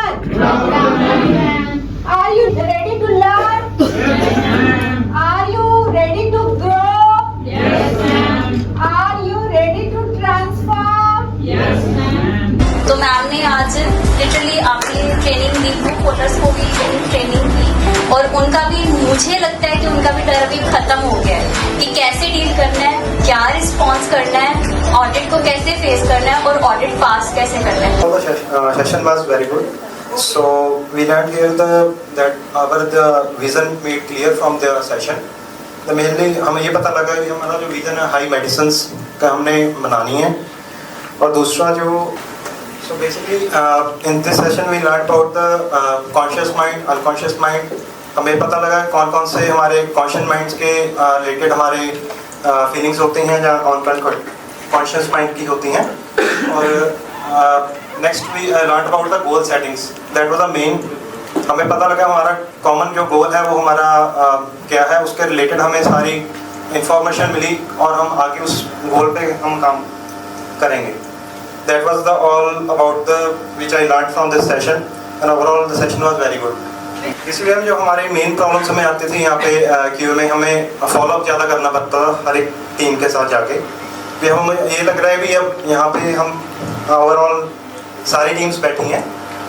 Are you ready to learn? Yes, ma'am. Are you ready to grow? Yes, ma'am. Are you ready to transform? Yes, ma'am. तो ma'am ने आज literally आपने training दी, blue कोटर्स को भी training दी और उनका भी, मुझे लगता है कि उनका भी डर अभी खत्म हो गया है कि कैसे डील करना है, क्या रिस्पॉन्स करना है, ऑडिट को कैसे फेस करना है और ऑडिट पास कैसे करना है। The session was very good. So we learned here that the vision made clear from the session. The mainly हमें ये पता लगा कि हमारा जो विजन है हाई मेडिसिन्स का हमने बनानी है और दूसरा जो so basically in this session we learned about the conscious mind, unconscious mind. हमें पता लगा कौन कौन से हमारे कॉन्शियस माइंड्स के रिलेटेड हमारे फीलिंग्स होती हैं या कॉन्शियस माइंड की होती हैं और next we learn about the goal settings that was the main. हमें पता लगा हमारा कॉमन जो गोल है वो हमारा क्या है, उसके रिलेटेड हमें सारी इंफॉर्मेशन मिली और हम आगे उस गोल पे हम काम करेंगे। That was the all about the which I learn from this session and overall the session was very good. इसलिए हम जो हमारे मेन प्रॉब्लम्स हमें आती थी यहाँ पे क्यू में हमें फॉलोअप ज़्यादा करना पड़ता था हर एक टीम के साथ जाके। कि हम ये लग रहा है भी अब यहाँ पे हम ओवरऑल सारी टीम्स बैठी हैं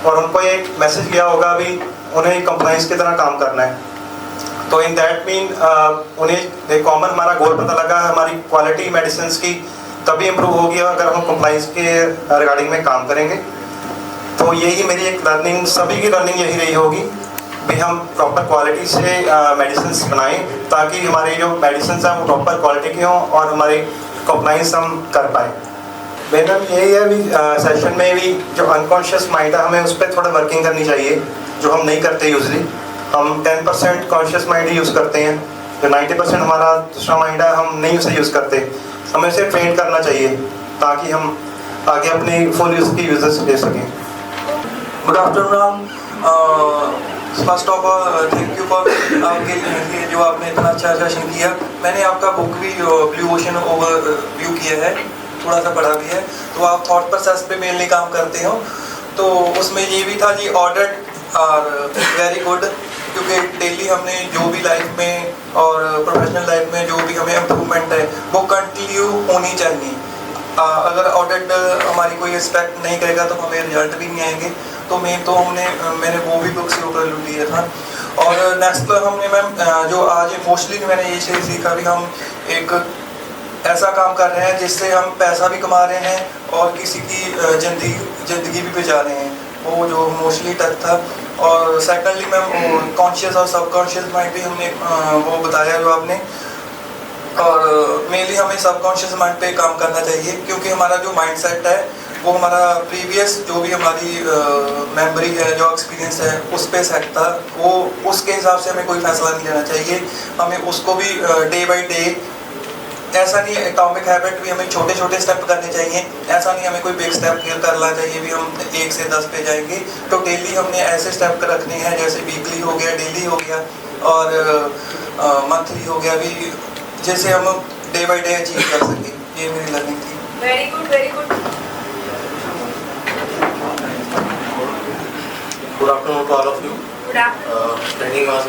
और उनको एक मैसेज गया होगा अभी उन्हें कंप्लाइंस की तरह काम करना है। तो इन दैट मीन उन्हें एक कॉमन हमारा गोल पता लगा हमारी क्वालिटी मेडिसिन की तभी इम्प्रूव होगी अगर हम कंप्लाइंस के रिगार्डिंग में काम करेंगे। तो यही मेरी एक लर्निंग, सभी की लर्निंग यही रही होगी भी हम प्रॉपर क्वालिटी से मेडिसिन बनाएं ताकि हमारी जो मेडिसिन हैं वो प्रॉपर क्वालिटी की हों और हमारी कंप्लाइंस हम कर पाएँ। मैडम यही है भी सेशन में भी जो अनकॉन्शियस माइंड है हमें उस पर थोड़ा वर्किंग करनी चाहिए जो हम नहीं करते यूजली। हम 10% कॉन्शियस माइंड ही यूज़ करते हैं, जो 90% हमारा दूसरा माइंड है हम नहीं उसे यूज़ करते। हमें उसे ट्रेन करना चाहिए ताकि हम आगे अपनी फुल यूज़ की यूजर्स ले सकें। Good afternoon. First of all thank you for आपके जो आपने इतना अच्छा सेशन किया। मैंने आपका बुक भी ब्लू ओशन ओवरव्यू किया है, थोड़ा सा पढ़ा भी है। तो आप थॉट प्रोसेस पे मेनली काम करते हो, तो उसमें ये भी था जी ऑडिट और वेरी गुड, क्योंकि डेली हमने जो भी लाइफ में और प्रोफेशनल लाइफ में जो भी हमें इम्प्रूवमेंट है वो कंटिन्यू होनी चाहिए। अगर ऑडिट हमारी कोई रिस्पेक्ट नहीं करेगा तो हमें रिजल्ट भी नहीं आएंगे। तो मैंने वो भी बुक से ऊपर लिया था। और नेक्स्ट हमने मैम जो आज मोस्टली मैंने ये चीज़ सीखा भी हम एक ऐसा काम कर रहे हैं जिससे हम पैसा भी कमा रहे हैं और किसी की ज़िंदगी भी बचा रहे हैं, वो जो मोस्टली टच था। और सेकेंडली मैम कॉन्शियस और सबकॉन्शियस माइंड भी हमने वो बताया जो आपने, और मेनली हमें सबकॉन्शियस माइंड पे काम करना चाहिए क्योंकि हमारा जो माइंड सेट है वो हमारा प्रीवियस जो भी हमारी मेमोरी है, जो एक्सपीरियंस है उस पे सेट था, वो उसके हिसाब से हमें कोई फैसला नहीं लेना चाहिए। हमें उसको भी डे बाय डे, ऐसा नहीं एटॉमिक हैबिट भी हमें छोटे छोटे स्टेप करने चाहिए, ऐसा नहीं हमें कोई बिग स्टेप करना चाहिए भी हम 1 से 10 पे जाएंगे। तो डेली हमने ऐसे स्टेप रखने हैं जैसे वीकली हो गया, डेली हो गया और मंथली हो गया भी, जैसे हम डे बाय डे अचीव कर सकें। ये मेरी लर्निंग थी। Very good, very good. Good afternoon to all of you. Good afternoon. Training was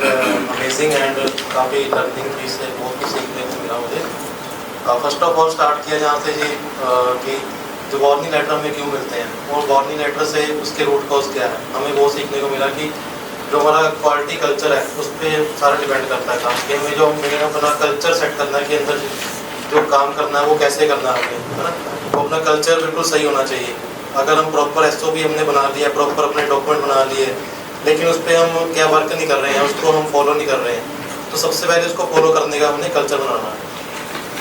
amazing and काफ़ी लर्निंग भी से बहुत कुछ सीखने को मिला मुझे। फर्स्ट ऑफ ऑल स्टार्ट किया जहाँ से जी कि जो वार्निंग लेटर हमें क्यों मिलते हैं और वार्निंग लेटर से उसके रूट कॉज क्या है, हमें वो सीखने को मिला कि जो हमारा क्वालिटी कल्चर है उस पर सारा डिपेंड करता है काम कि हमें जो अपना कल्चर सेट करना है कि अंदर जो काम करना है वो कैसे करना है हमें, है ना। तो अपना कल्चर बिल्कुल सही होना चाहिए। अगर हम प्रॉपर SOP हमने बना लिया, प्रॉपर अपने डॉक्यूमेंट बना लिए, लेकिन उस पर हम क्या वर्क नहीं कर रहे हैं, उसको हम फॉलो नहीं कर रहे हैं, तो सबसे पहले उसको फॉलो करने का हमने कल्चर बनाना है।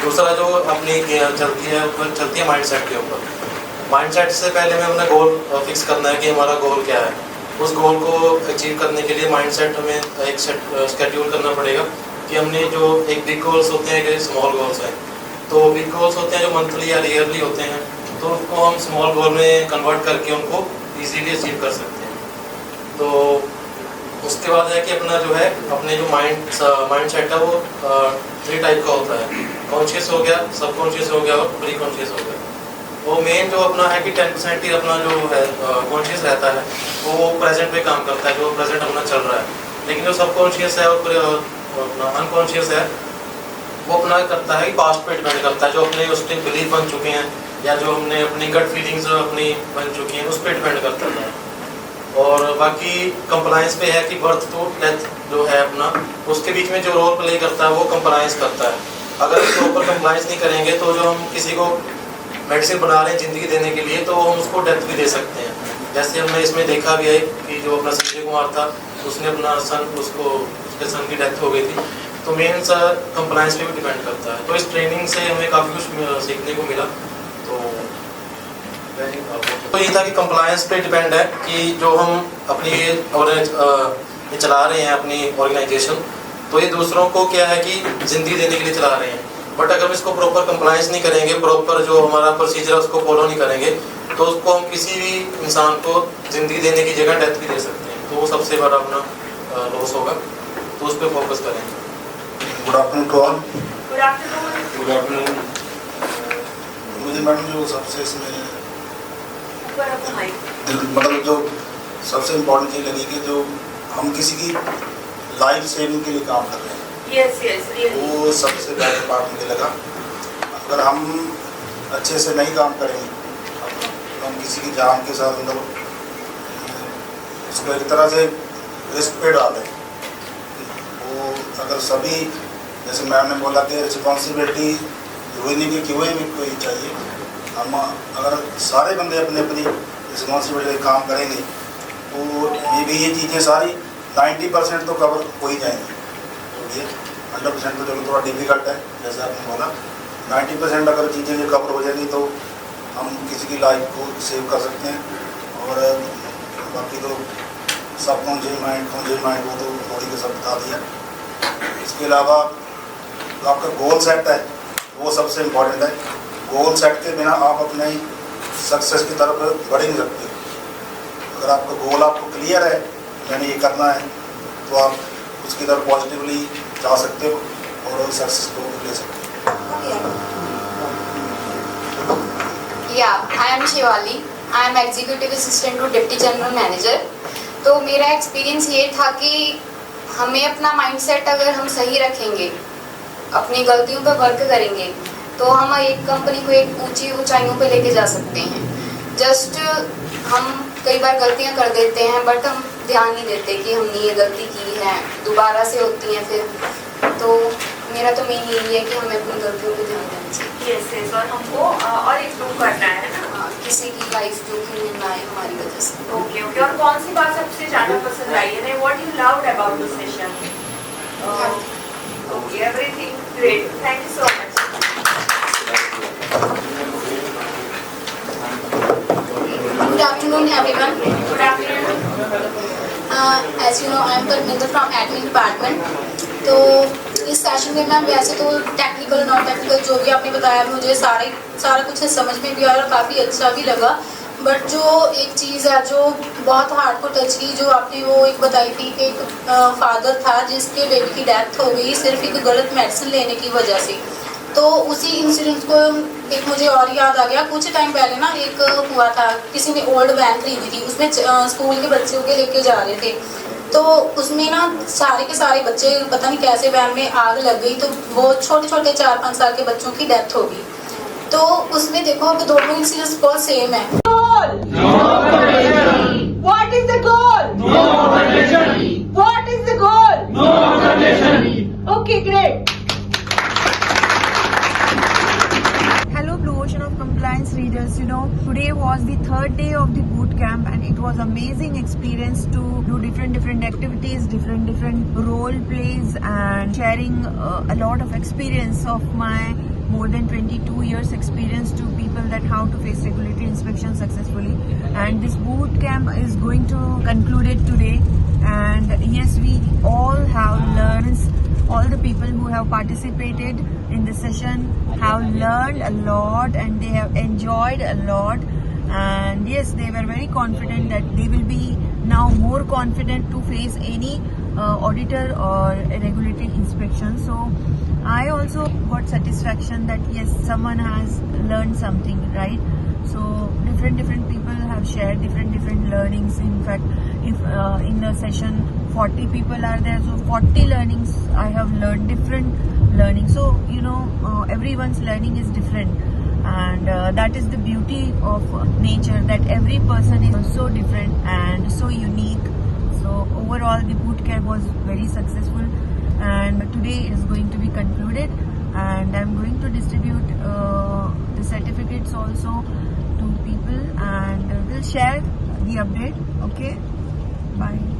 दूसरा जो अपनी चलती है माइंडसेट के ऊपर। माइंडसेट से पहले हमें अपना गोल फिक्स करना है कि हमारा गोल क्या है। उस गोल को अचीव करने के लिए माइंडसेट हमें एक स्केड्यूल करना पड़ेगा कि हमने जो एक बिग गोल्स होते हैं, एक स्मॉल गोल्स हैं। तो बिग गोल्स होते हैं जो मंथली या ईयरली होते हैं, तो उनको हम स्मॉल गोल में कन्वर्ट करके उनको ईजीली अचीव कर सकते हैं। तो उसके बाद है कि अपना जो है अपने जो माइंड सेट है वो 3 टाइप का होता है। कॉन्शियस हो गया, सबकॉन्शियस हो गया और प्री कॉन्शियस हो गया। वो मेन जो अपना है कि 10% ही अपना जो है कॉन्शियस रहता है, वो प्रेजेंट पे काम करता है, जो प्रेजेंट अपना चल रहा है। लेकिन जो सबकॉन्शियस है और अपना अनकॉन्शियस है, वो अपना करता है कि पास्ट पे डिपेंड करता है, जो अपने उस पर बिलीफ बन चुके हैं या जो हमने अपनी गट फीलिंग्स अपनी बन चुकी हैं, उस पर डिपेंड करता है। और बाकी कंप्लायंस पे है कि बर्थ टू डेथ जो है अपना, उसके बीच में जो रोल प्ले करता है वो कंप्लायंस करता है। अगर हम प्रॉपर कंप्लायंस नहीं करेंगे तो जो हम किसी को मेडिसिन बना रहे हैं ज़िंदगी देने के लिए, तो हम उसको डेथ भी दे सकते हैं। जैसे हमने इसमें देखा भी है कि जो अपना संजय कुमार था, उसने अपना उसके सन की डेथ हो गई थी। तो मेन कंप्लायंस पे भी डिपेंड करता है। तो इस ट्रेनिंग से हमें काफ़ी कुछ सीखने को मिला। तो ये था कि कंप्लायंस पे डिपेंड है कि जो हम अपनी ये चला रहे हैं अपनी ऑर्गेनाइजेशन, तो ये दूसरों को क्या है कि ज़िंदगी देने के लिए चला रहे हैं। बट अगर हम इसको प्रॉपर कंप्लायंस नहीं करेंगे, प्रॉपर जो हमारा प्रोसीजर है उसको फॉलो नहीं करेंगे, तो उसको हम किसी भी इंसान को ज़िंदगी देने की जगह डेथ भी दे सकते हैं। तो वो सबसे बड़ा अपना लॉस होगा, तो उस पर फोकस करेंगे। Good afternoon to all. Good afternoon. Good afternoon. मुझे मैडम जो सबसे इसमें मतलब जो सबसे इम्पोर्टेंट चीज़ लगी कि जो हम किसी की लाइफ सेविंग के लिए काम कर रहे हैं, यस यस, वो सबसे बेटर पार्ट मुझे लगा। अगर हम अच्छे से नहीं काम करेंगे, हम किसी की जान के साथ मतलब उसको एक तरह से रिस्क पे डाल दें, वो अगर सभी जैसे मैम ने बोला कि रिस्पॉन्सिबिलिटी रोहिणी की क्यों में कोई चाहिए, हम अगर सारे बंदे अपने अपनी रिस्पॉन्सिबिलिटी काम करेंगे तो मे भी ये चीज़ें सारी 90% तो कवर हो ही जाएंगी। ये 100% तो चलो थोड़ा डिफिकल्ट है, जैसे आपने बोला 90% अगर चीज़ें ये कवर हो जाएंगी तो हम किसी की लाइफ को सेव कर सकते हैं। और बाकी तो सब कॉन्शियस माइंड वो तो बॉडी के सब बता दिया। इसके अलावा आपका गोल सेट है, वो सबसे इम्पोर्टेंट है। गोल सेट के बिना आप अपने सक्सेस की तरफ बढ़ नहीं सकते। अगर आपका गोल आपको क्लियर है, मैंने ये करना है, तो आप उसकी तरफ पॉजिटिवली जा सकते हो और सक्सेस को ले सकते हो। I am Shivali, I am executive assistant to deputy general manager. तो मेरा एक्सपीरियंस ये था कि हमें अपना माइंडसेट अगर हम सही रखेंगे, अपनी गलतियों पर वर्क करेंगे, तो हम एक कंपनी को एक ऊंची ऊंचाइयों पे लेके जा सकते हैं। जस्ट हम कई बार गलतियां कर देते हैं, बट हम ध्यान नहीं देते कि हमने ये गलती की है, दोबारा से होती हैं फिर। तो मेरा तो मेन यही है कि हमें अपनी गलतियों पे ध्यान देना चाहिए। यस यस, और हमको और इम्प्रूव करना है ना, किसी की लाइफ जोखिम में ना आए हमारी वजह से। Okay okay. और कौन सी बात सबसे ज़्यादा पसंद आई है? What you loved about this session? Okay, everything great, thank you so much. Good afternoon, everyone. Good afternoon. As you know, I am Parminder from Admin Department. तो इस सेशन में मैम वैसे तो टेक्निकल नॉन टेक्निकल जो भी आपने बताया मुझे सारा कुछ समझ में भी आया और काफ़ी अच्छा भी लगा। बट जो एक चीज़ है जो बहुत हार्ड को टच की, जो आपने वो एक बताई थी कि एक फादर था जिसके बेबी की डेथ हो गई सिर्फ एक गलत मेडिसिन लेने की वजह से। तो उसी इंसिडेंट को एक मुझे और याद आ गया। कुछ टाइम पहले ना एक हुआ था, किसी ने ओल्ड वैन खरीदी थी, उसमें स्कूल के बच्चों के लेके जा रहे थे, तो उसमें ना सारे के सारे बच्चे पता नहीं कैसे वैन में आग लग गई, तो वो छोटे छोटे 4-5 साल के बच्चों की डेथ हो गई। तो उसमें देखो कि दोनों इंसिडेंट्स बहुत सेम है। What is the goal? What is the goal? Okay, great. Hello Blue Ocean of Compliance readers, today was the third day of the boot camp and it was amazing experience to do different activities, different role plays and sharing a lot of experience of my more than 22 years experience to people that how to face regulatory inspection successfully. And this boot camp is going to conclude it today, and yes, we all have learned, all the people who have participated in the session have learned a lot and they have enjoyed a lot, and yes, they were very confident that they will be now more confident to face any auditor or a regulatory inspection. So I also got satisfaction that yes, someone has learned something, right? So different people have shared different learnings. In fact, if in a session 40 people are there, so 40 learnings I have learned, different learning. So everyone's learning is different, and that is the beauty of nature, that every person is so different and so unique. So overall the boot camp was very successful, and today is going to be concluded, and I'm going to distribute the certificates also to people, and we'll share the update. Okay, bye.